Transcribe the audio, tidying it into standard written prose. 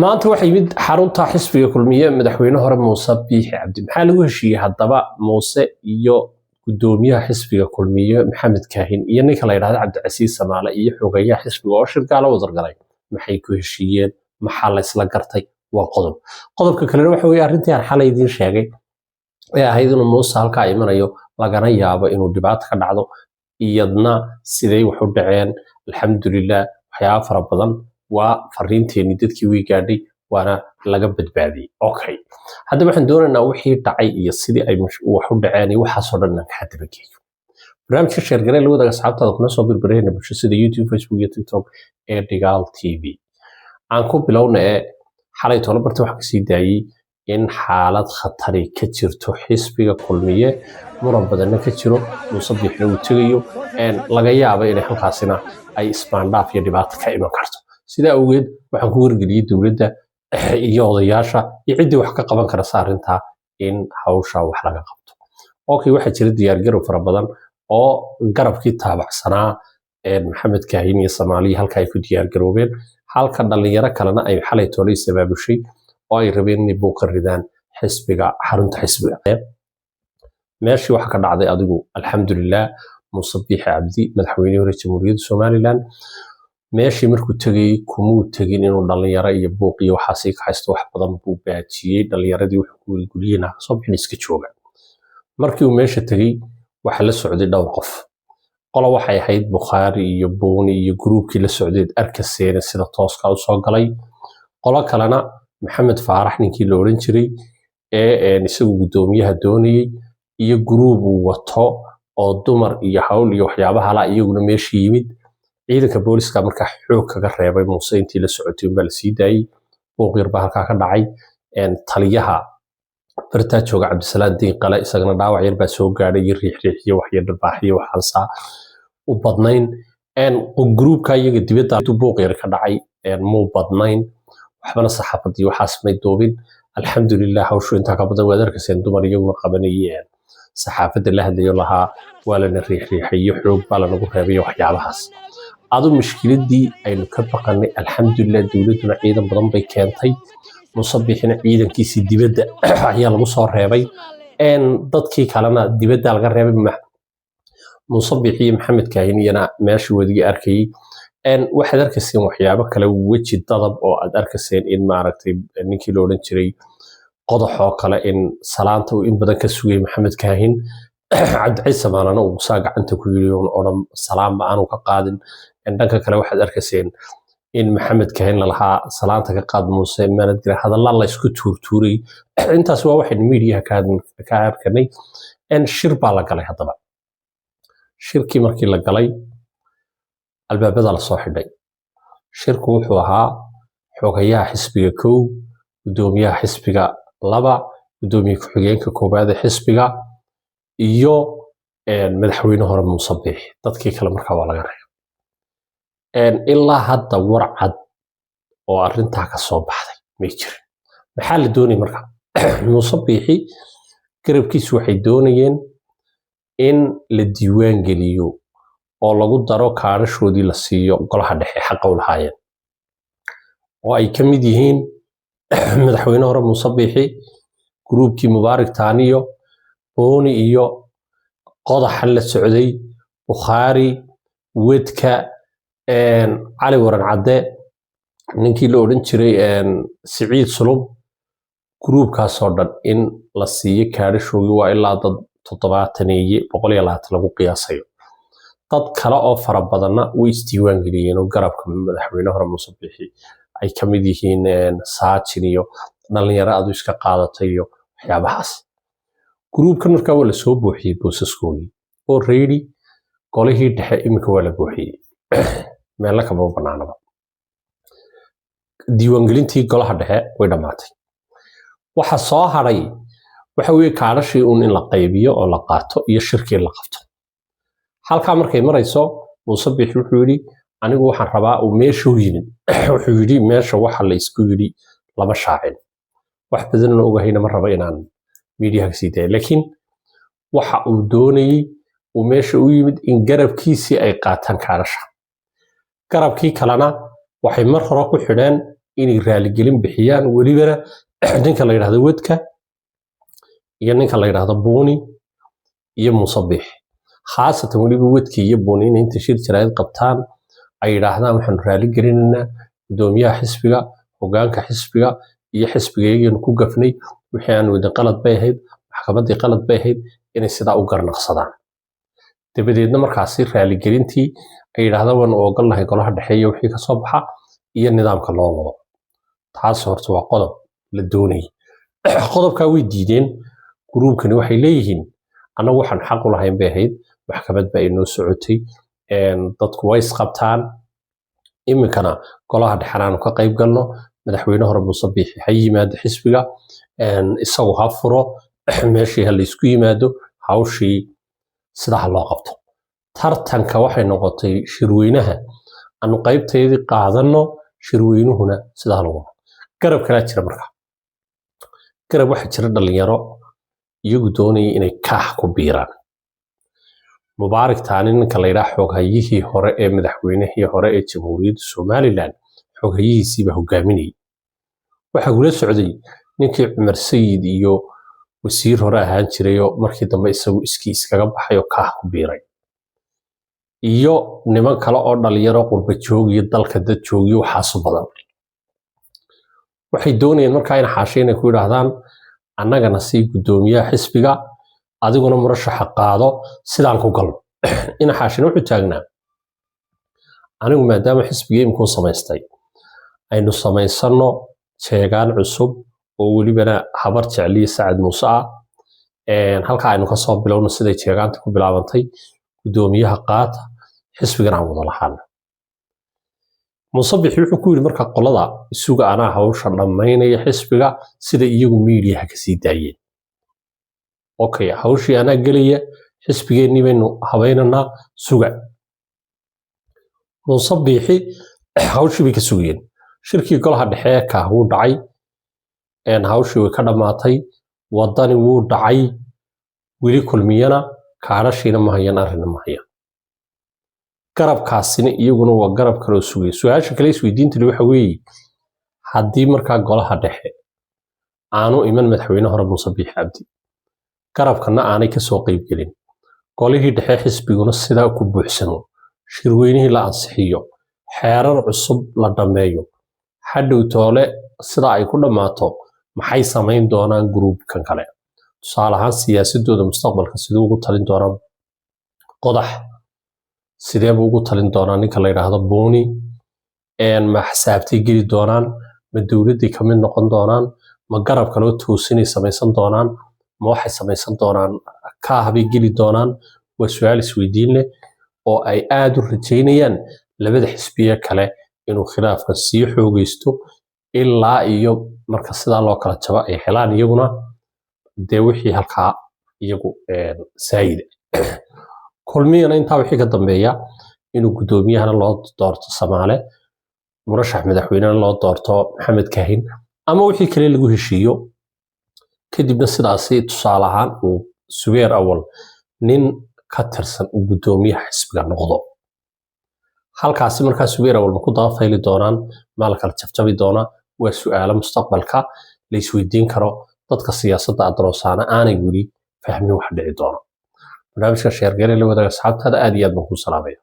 maanta waxay mid xarunta xisbiga kulmiye madaxweyne hore Muuse Biixi Cabdi maxaa lagu heshiiyay haddaba Muuse iyo gudoomiyaha xisbiga kulmiye Maxamed Kaahin iyo ninka la yiraahdo Cabdicasiis Samaale iyo xogayaha xisbiga oo shirkaale wada galay maxay ku heshiiyeen maxaa la isla gartay waa qodobka kale waxa weeye arrintii aan xalay idin sheegay ee ahayd inuu Muuse halka imanayo lagana yaabo inuu dhibaato ka dhacdo iyadna siday wax u dhaceen alxamdulillah waxyaabo fara badan waa fariinteeni dadkii way gaadhay waana laga badbaadiyay okay hadda waxaan doonaynaa wixii dhacay iyo sidii ay wax u dhaceen iyo waxa soo dhan ka hadbageeyo barnaamijka sheergalay la wadaag asxaabtada kuna soo birbireena bulshada YouTube Facebook iyo TikTok ee Dhigaal TV aan ku bilownaa xalay toona wax ka sii daayay in xaalad khatar ka jirto xisbiga kulmiye muran badan ka jiro Muuse Biixi uu tagayo laga yaabo in halkaasina ay isbaandhaaf iyo dhibaato ka iman karto sida awgeed waxaan ku wargeliyay dawladda iyo odayaasha iyo cidii wax ka qaban kara saarinta in hawsha wax laga qabto okay waxa jira diyaar garow fara badan oo garabkii taabacsanaa Maxamed Kaahin iyo Soomaaliya halka ay ku diyaar garoobeen halka dhalinyaro kalena ay xalay toolay sabaabushay oo ay rabeen inay buuqa ridaan xisbiga xarunta xisbiga meeshii waxa ka dhacday adigu alxamdulillah Muuse Biixi Cabdi madaxweynaha hore Jamhuuriyadda Soomaaliland meeshii markuu tagay kumuu tagin inuu dhalinyaro iyo buuq iyo waxa si ka haysto wax badan buu baajiyay dhalinyaradii wuxuu ku guliyeen soo bixin iska jooga markii uu meesha tagay waxa la socday dhowr qof qolo waxay ahayd Bukhari iyo Booni iyo groupkii la socday arkaseen sida tooska u soo galay qolo kalena Maxamed Faarax ninkii la oran jiray ee isagu gudoomiyaha doonayay iyo group uu wato oo dumar iyo hawl iyo waxyaabaha la iyaguna meeshii yimid ciidanka booliska marka xoog kaga reebay Muuse intii la socotay bal sii daayay oo qirba halka ka dhacay taliyaha barta jooga Cabdisalaam Diin Qale isagana dhaawac yar baa soo gaaray riix-riixiyo wax yar baaxiyo waxansa u badnayn groupka iyaga dibadda uu buuq yar ka dhacay muu badnayn waxbana saxaafadii waxaas may doobin alxamdulillah hawshu inta ka badan wadarkaseen dumar iyaguna qabanayeen saxaafada la hadlayo lahaa wala riix-riixiyo xoog baa lagu reebay waxyaabahaas adu mushkiladii aynu ka baqanay alxamdulillah dawladuna ciidan badan bay keentay Muuse Biixina ciidankiisi dibadda ayaa lagu soo reebay dadkii kalena dibadda laga reebay Muuse Biixi Maxamed Kaahin iyana meeshii wadiga arkay waxaad arkayseen waxyaabo kale weji dadab oo aad arkayseen in maaragtay ninkii loo oran jiray qodoxo kale in salaanta uu in badan ka sugay Maxamed Kaahin Cabdicasiis Samaale uu saa gacanta ku yiri oo salaam ma aanu ka qaadin dhanka kale waxaad arkayseen in Maxamed Kaahin lahaa salaanta ka qaad Muuse manad gira hadalla la isku tuurtuuray intaas waa waxay media ka arkanay shir baa la galay hadaba shirkii markii la galay albaabada la soo xidhay shirku wuxuu ahaa xogayaha xisbiga 1 gudoomiyaha xisbiga 2 gudoomiyaha ku-xigeenka koobaad ee xisbiga iyo madaxweyne hore Muuse Biixi dadkii kale markaa waa laga reebay ilaa hadda warcad oo arinta ka soo baxday ma jirin maxaa la doonay markaa Muuse Biixi garabkiisu waxay doonayeen in la diiwaan geliyo oo lagu daro kaarashoodii la siiyo golaha dhexe xaq u lahaayeen oo ay ka mid yihiin madaxweyne hore Muuse Biixi groupkii Mubaarak Taaniyo Booni iyo qodaxa la socday Bukhari Wedka Ali Waran Cadde ninkii la oran jiray Siciid Sulub groupkaas oo dhan in la siiyo kaarashoodii waa ilaa dad 720 lagu qiyaasayo dad kale oo fara badan way isdiiwaan galiyeen oo garabka madaxweyne hore Muuse Biixi ay ka mid yihiin Saacin iyo dhalinyaro aad iska qaadatay iyo waxyaabahaas groupka markaa waa la soo buuxiyay boosaskoodii oo ready golihii dhexe imika waa la buuxiyay meel ka banaanaba diiwaan gelintii golaha dhexe way dhamaatay waxa soo haray waxa weeye kaarashii in la qaybiyo oo la qaato iyo shirkii la qabto halka markay marayso Muuse Biixi wuxuu yiri anigu waxaan rabaa oo meesha u yimid wuxuu yiri meesha waxa la isku yiri laba shaacin wax badan oo ogahayna ma raba inaan media ka sii daayo laakiin waxa uu doonayay oo meesha u yimid in garabkiisi ay qaataan kaarasha garabkii kalena waxay mar hore ku xidheen inay raaligelin bixiyaan welibana ninka la yidhaahdo wadka iyo ninka la yidhaahdo buuni iyo musabix khaasatan weliba wadka iyo buuni inay inta shir jaraa'id qabtaan ay yidhaahdaan waxaanu raaligelinaynaa gudoomiyaha xisbiga hogaanka xisbiga iyo xisbigeyganu ku gafnay wixii aan wadin qalad bay ahayd maxkamaddii qalad bay ahayd inay sidaa u garnaqsadaan dabadeedna markaasi raaligelintii ay yidhaahdaan waanu ogolnahay golaha dhexeeya wixii ka soo baxa iyo nidaamka loo wado taas horta waa qodob la doonayay qodobkaa way diideen gruubkani waxay leeyihiin annagu waxaan xaq u lahayn bay ahayd maxkamad baa inoo socotay dadku way isqabtaan iminkana golaha dhexanaanu ka qayb galno madaxweyne hore muuse biixi ha yimaado xisbiga isagu ha furo meeshii ha laysku yimaado hawshii sidaa loo qabto tartanka waxay noqotay shirweynaha aanu qaybteedii qaadanno shirweynuhuna sidaa lagu garab kalaa jira marka garab waxaa jira dhalinyaro iyagu doonaya inay kaax ku biiraan mubaarak taani ninka la yidhaha xoghayihii hore ee madaxweynihii hore ee jamhuuriyadda somalilan xoghayihiisiiba hogaaminayay waxaa kula socday ninkii cumar sayid iyo wasiir hore ahaan jirayoo markii dambe isagu iskii iskaga baxay oo kaax ku biiray iyo niman kale oo dhalinyaro qurba joog iyo dalka dad joogiyo waxaasu badan waxay doonayeen markaa in xaashe inay ku yidhaahdaan annagana sii gudoomiyaha xisbiga adiguna murashaxa qaado sidaan ku galno ina xaashina wuxuu taagnaa anigu maadaama xisbiga imkuu samaystay aynu samaysanno jeegaan cusub oo welibana habar jecliya sacad muuse ah halkaa aynu kasoo bilowno siday jeegaanta ku bilaabantay gudoomiyaha qaata xisbigana aan wada lahaana musabix wuxuu ku yidhi marka qolada isuga anaa hawsha dhammaynaya xisbiga sida iyagu miidiyaha kasii daayeen okay hawshii anaa gelaya xisbigeennii baynu habaynanaa suga musabixi hawshii bay ka sugayeen shirkii golaha dhexe ka wuu dhacay hawshii way ka dhammaatay wadani wuu dhacay weli kulmiyana kaadhashiina ma hayaan arrinna ma hayaan garabkaasina iyaguna waa garab kaloo sugaya su-aasha kale isweydiintani waxa weeye haddii markaa golaha dhexe aanu iman madaxweyne hore muuse biixi cabdi garabkana aanay kasoo qaybgelin golihii dhexe xisbiguna sidaa ku buuxsamo shirweynihii la ansixiyo xeerar cusub la dhammeeyo hadhow toole sida ay ku dhammaato maxay samayn doonaan gruubkan kale tusaale ahaan siyaasadooda mustaqbalka siduu ugu talin doonaan qodax sideebuu ugu talin doonaa ninka la yidhaahdo buuni ma xisaabtay geli doonaan ma dowladdii ka mid noqon doonaan ma garab kaloo toosinay samaysan doonaan ma waxay samaysan doonaan kaahabay geli doonaan waa su-aal isweydiin leh oo ay aad u rajaynayaan labada xisbiye kale inuu khilaafkan sii xoogaysto ilaa iyo marka sidaa loo kala jabo ay helaan iyaguna dee wixii halkaa iyagu saayida kulmiyana intaa wixii ka dambeeya inuu gudoomiyahana loo doorto Samaale murashax madaxweynena loo doorto Maxamed Kaahin ama wixii kale lagu heshiiyo kadibna sidaasi tusaale ahaan uu Subeer Awal nin ka tirsan uu gudoomiyaha xisbiga noqdo halkaasi markaa Subeer Awal ku daba fayli doonaan maal kala jabjabi doona waa su'aalo mustaqbalka la isweydiin karo dadka siyaasadda adroosana aanay weli fahmin wax dhici doona barnaamijka sheer gareey la wadaaga asxaabtada aad iyo aad baan ku salaamaya